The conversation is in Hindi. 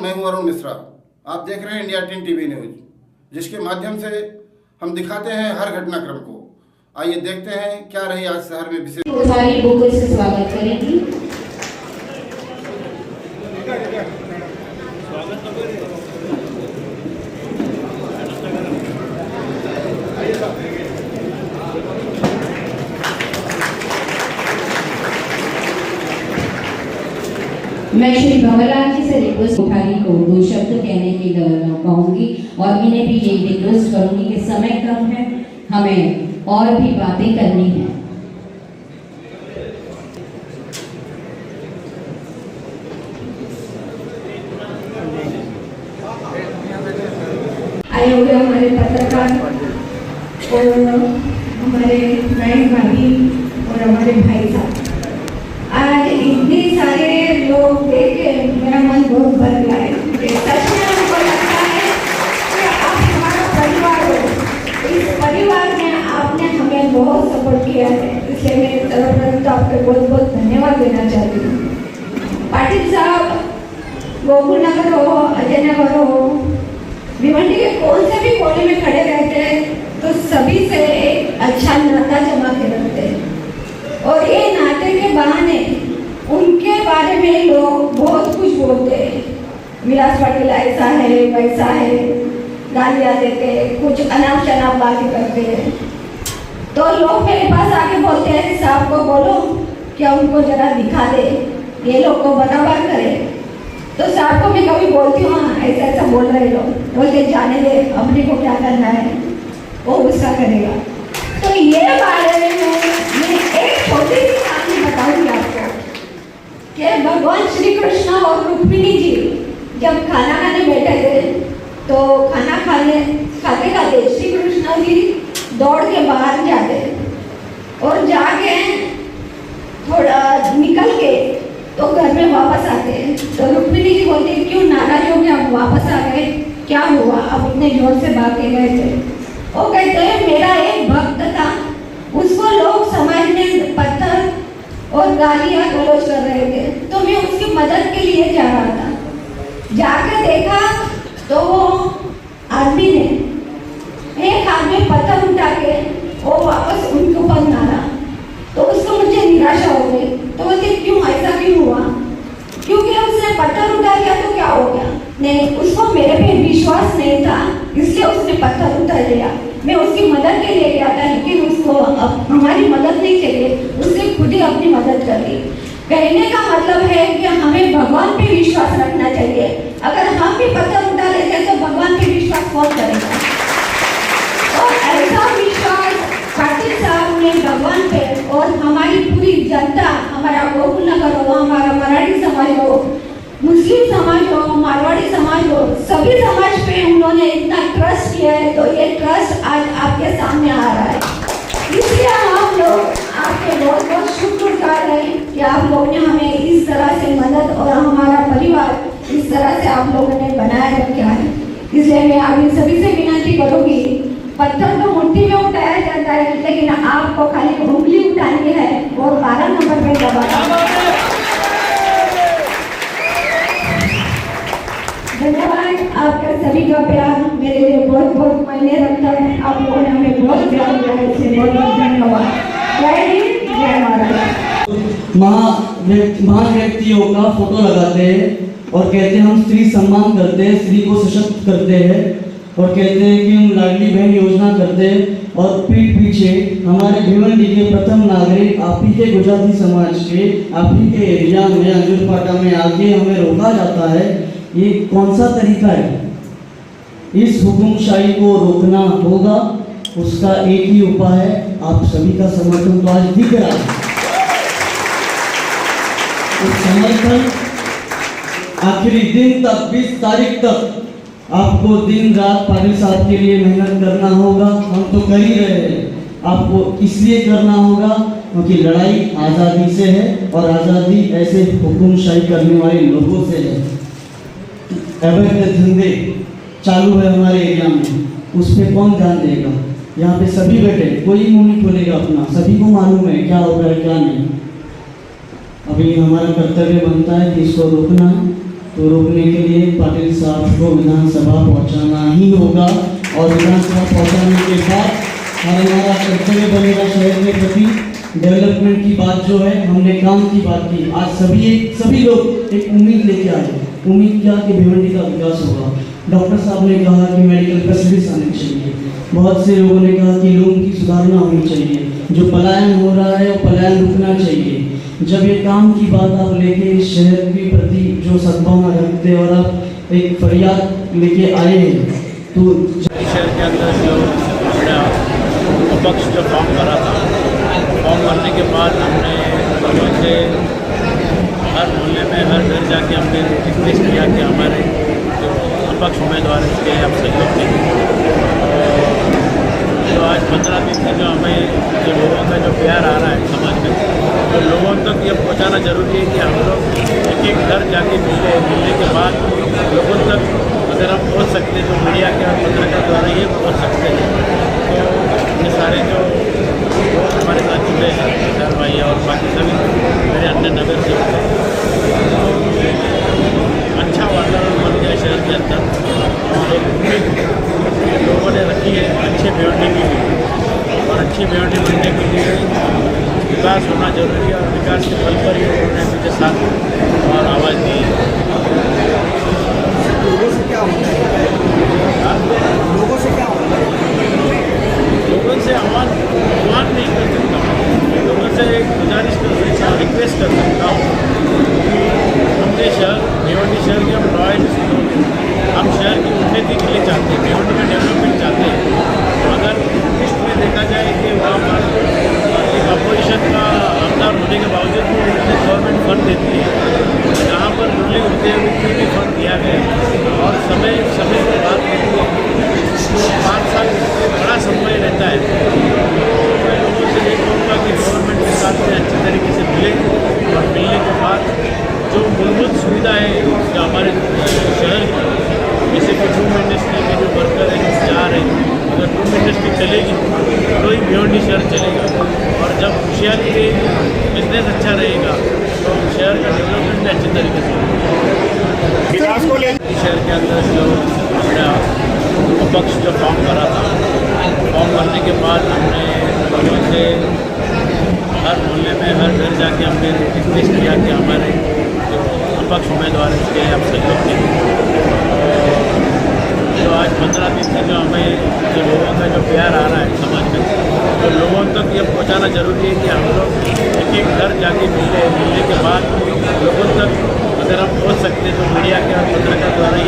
मैं हूं अरुण मिश्रा। आप देख रहे हैं इंडिया 10 टीवी न्यूज, जिसके माध्यम से हम दिखाते हैं हर घटनाक्रम को। आइए देखते हैं क्या रही आज शहर में विशेष। सारी बुकों से स्वागत करेंगी। मैं श्री भंवरलाल जी से रिक्वेस्ट उठानी को दो शब्द कहने के लिए कहूँगी और इन्हें भी ये रिक्वेस्ट करूँगी कि समय कम है, हमें और भी बातें करनी है। आए हुए हमारे पत्रकार और हमारे बहन भाभी और हमारे भाई साहब, आज इतने सारे लोग देखे मेरा मन बहुत भर गया है। सच में हमको लगता है कि आप हमारा परिवार हो। इस परिवार में आपने हमें बहुत सपोर्ट किया है, इसलिए मेरे तरफ से आपको बहुत बहुत धन्यवाद देना चाहती हूँ। पाटिल साहब, गोकुल नगर हो, अजय नगर हो, भिवंडी के कौन से भी कोने में खड़े रहते हैं तो सभी से एक अच्छा नाता जमा के रखते हैं और ये नाते के बहाने उनके बारे में लोग बहुत कुछ बोलते हैं। विलास पाटिल ऐसा है वैसा है, गालियाँ देते हैं, कुछ अनाप शनाप बातें करते हैं। तो लोग मेरे पास आके बोलते हैं साहब को बोलो क्या उनको जरा दिखा दे, ये लोग को बराबर करे। तो साहब को मैं कभी बोलती हूँ हाँ ऐसा ऐसा बोल रहे लोग, बोलते जाने दे, अपने को क्या करना है वो उसका करेगा। तो ये बारे में मैं एक छोटी सी कहानी बताऊंगी आपको कि भगवान श्री कृष्ण और रुक्मिणी जी जब खाना खाने बैठे थे तो खाना खाते खाते श्री कृष्ण जी दौड़ के बाहर जाते और जाके थोड़ा निकल के तो घर में वापस आते हैं। तो रुक्मिणी जी बोलते क्यों नाराज हो गए, आप वापस आ गए, क्या हुआ, आप इतने जोर से भाग के गए थे। वो कहते हैं मेरा एक भक्त था, उसको लोग समाज में पत्थर और गालियां गलौज कर रहे थे, तो मैं उसकी मदद के लिए जा रहा था। जाकर देखा तो वो आदमी ने एक हाथ में पत्थर उठा के वो वापस उनके ऊपर मारा। तो उसको मुझे निराशा हो गई। तो बोलते क्यों, ऐसा क्यों हुआ? क्योंकि उसने पत्थर उठा लिया तो क्या हो गया? नहीं, उसको मेरे पे विश्वास नहीं था, इसलिए उसने पत्थर उठा लिया। मैं उसकी मदद के लिए गया था, लेकिन उसको हमारी मदद नहीं चाहिए, उसने खुद ही अपनी मदद कर ली। कहने का मतलब है कि हमें भगवान पे विश्वास रखना चाहिए। अगर हम भी पत्थर उठा लेते हैं तो भगवान पे विश्वास कौन करेगा? और ऐसा विश्वास पाटिल साहब ने भगवान पे और हमारी पूरी जनता, हमारा गोकुल नगर हो, हमारा मराठी समाज हो, मुस्लिम समाज हो, मारवाड़ी समाज हो, सभी समाज पे उन्होंने इतना ट्रस्ट किया है। तो ये ट्रस्ट आज आपके सामने आ रहा है, इसलिए हम लोग आपके बहुत बहुत शुक्रगुजार हैं कि आप लोगों ने हमें इस तरह से मदद और हमारा परिवार इस तरह से आप लोगों ने बनाए रखा है। इसलिए मैं आप सभी से विनती करूँगी, पत्थर तो मुट्ठी में उठाया जाता है, लेकिन आपको खाली उंगली उठानी है और 12 नंबर पे दबाना है। धन्यवाद। आपका सभी का प्यार मेरे लिए बहुत बहुत मायने रखता है। आप लोगों ने हमें बहुत प्यार दिया है, इसलिए बहुत बहुत धन्यवाद। जय हिंद, जय महाराष्ट्र। महान व्यक्तियों का फोटो लगाते हैं और कहते हैं हम स्त्री सम्मान करते हैं, स्त्री को सशक्त करते हैं और कहते हैं कि हम लाडली बहन योजना करते हैं। और पीठ पीछे हमारे भिवंडी के प्रथम नागरिक आप ही के गुजराती समाज के, आप ही के एरिया में अंजुरपाटा में आके हमें रोका जाता है। ये कौन सा तरीका है? इस हुकुमशाही को रोकना होगा, उसका एक ही उपाय है, आप सभी का समर्थन तो आज दिख रहा है। उस समर्थन आखिरी दिन तक, 20 तारीख तक आपको दिन रात पाटिल साहब के लिए मेहनत करना होगा। हम तो कर ही रहे हैं, आपको इसलिए करना होगा क्योंकि लड़ाई आज़ादी से है और आज़ादी ऐसे हुकुमशाही करने वाले लोगों से है। अवैध धंधे चालू है हमारे एरिया में, उस पर कौन ध्यान देगा? यहाँ पे सभी बैठे, कोई मुंह नहीं खोलेगा अपना, सभी को मालूम है क्या हो रहा है क्या नहीं। अभी हमारा कर्तव्य बनता है कि इसको रोकना है तो रोकने के लिए पाटिल साहब को विधानसभा पहुंचाना ही होगा और विधानसभा पहुंचाने के बाद हमारा कर्तव्य बनेगा शहर के प्रति डेवलपमेंट की बात जो है हमने काम की बात की। आज सभी लोग एक उम्मीद लेके आए, उम्मीद क्या कि भिवंडी का विकास होगा। डॉक्टर साहब ने कहा कि मेडिकल फैसिलिटीज आनी चाहिए, बहुत से लोगों ने कहा कि लोगों की सुधारना होनी चाहिए, जो पलायन हो रहा है वो पलायन रुकना चाहिए। जब ये काम की बात आप लेके इस शहर के प्रति जो सद्भावना रखते और आप एक फरियाद लेके आए हैं तो शहर के अंदर जो मेरा पक्ष जो फॉर्म करा था, फॉर्म करने के बाद हमने लोगों से हर मोहल्ले में हर घर जाके हमने रिक्वेस्ट किया कि हमारे जो अपक्ष उम्मीदवार हैं उसके आप सहयोग दें। तो आज 15 दिन से जो हमें जो लोगों का जो प्यार आ रहा है समाज में, तो लोगों तक ये पहुंचाना जरूरी है कि हम लोग एक एक घर जाके मिलने के बाद लोगों तक अगर हम पहुंच सकते हैं, तो मीडिया के और पत्रकार द्वारा ये पहुंच सकते हैं। तो ये सारे जो हमारे साथ जुड़े हैं सर भाई और बाकी सभी मेरे अन्य नगर से अच्छा वातावरण बन गया शहर के अंदर और उम्मीद लोगों ने रखी है अच्छे भिवंडी की भी, और अच्छी भिवंडी बनने के लिए विकास होना जरूरी है और विकास के बल पर ही उन्होंने मुझे साथ और आवाज़ दी है। लोगों से क्या होता है? लोगों से क्या होता है? लोगों से आह्वान नहीं कर सकता हूँ, लोगों से एक गुजारिश कर सकता हूँ, रिक्वेस्ट कर सकता हूँ कि अपने शहर भिवंडी शहर के हम रॉयल हम शहर की उन्नति के लिए चाहते हैं, भिवंडी का डेवलपमेंट चाहते हैं। तो अगर लिस्ट में देखा जाए कि वहाँ पर एक अपोजिशन का आमदार होने के बावजूद भी गवर्नमेंट फंड देती है, जहाँ पर रूलिंग होते हुए भी फंड दिया गया और समय के बाद 5 साल बड़ा समय रहता है। मैं लोगों से ये कहूँगा कि गवर्नमेंट के साथ में अच्छी तरीके से मिले और मिलने के बाद जो मूलभूत सुविधा है जो हमारे शहर की, जैसे कि टूम इंडस्ट्री के जो वर्कर हैं जो जा रहे हैं, अगर टूम इंडस्ट्री चलेगी तो ही भिवंडी शहर चलेगा और जब खुशहाली रहेगी, बिजनेस अच्छा रहेगा तो शहर का डेवलपमेंट भी अच्छे तरीके से होगा। शहर के अंदर जो मेरा पक्ष जो फॉर्म करा था, फॉर्म करने के बाद हमने लोगों से हर मोहल्ले में हर घर जाके हमने रिक्वेस्ट किया कि हमारे जो अपक्ष उम्मीदवार हैं उसके आप सहयोग दें। तो आज 15 दिन से जो हमें जो लोगों का जो प्यार आ रहा है समाज में, तो लोगों तक ये पहुंचाना जरूरी है कि हम लोग एक एक घर जाके मिलने के बाद लोगों तक अगर हम पहुंच सकते हैं, तो मीडिया के और पत्रकार द्वारा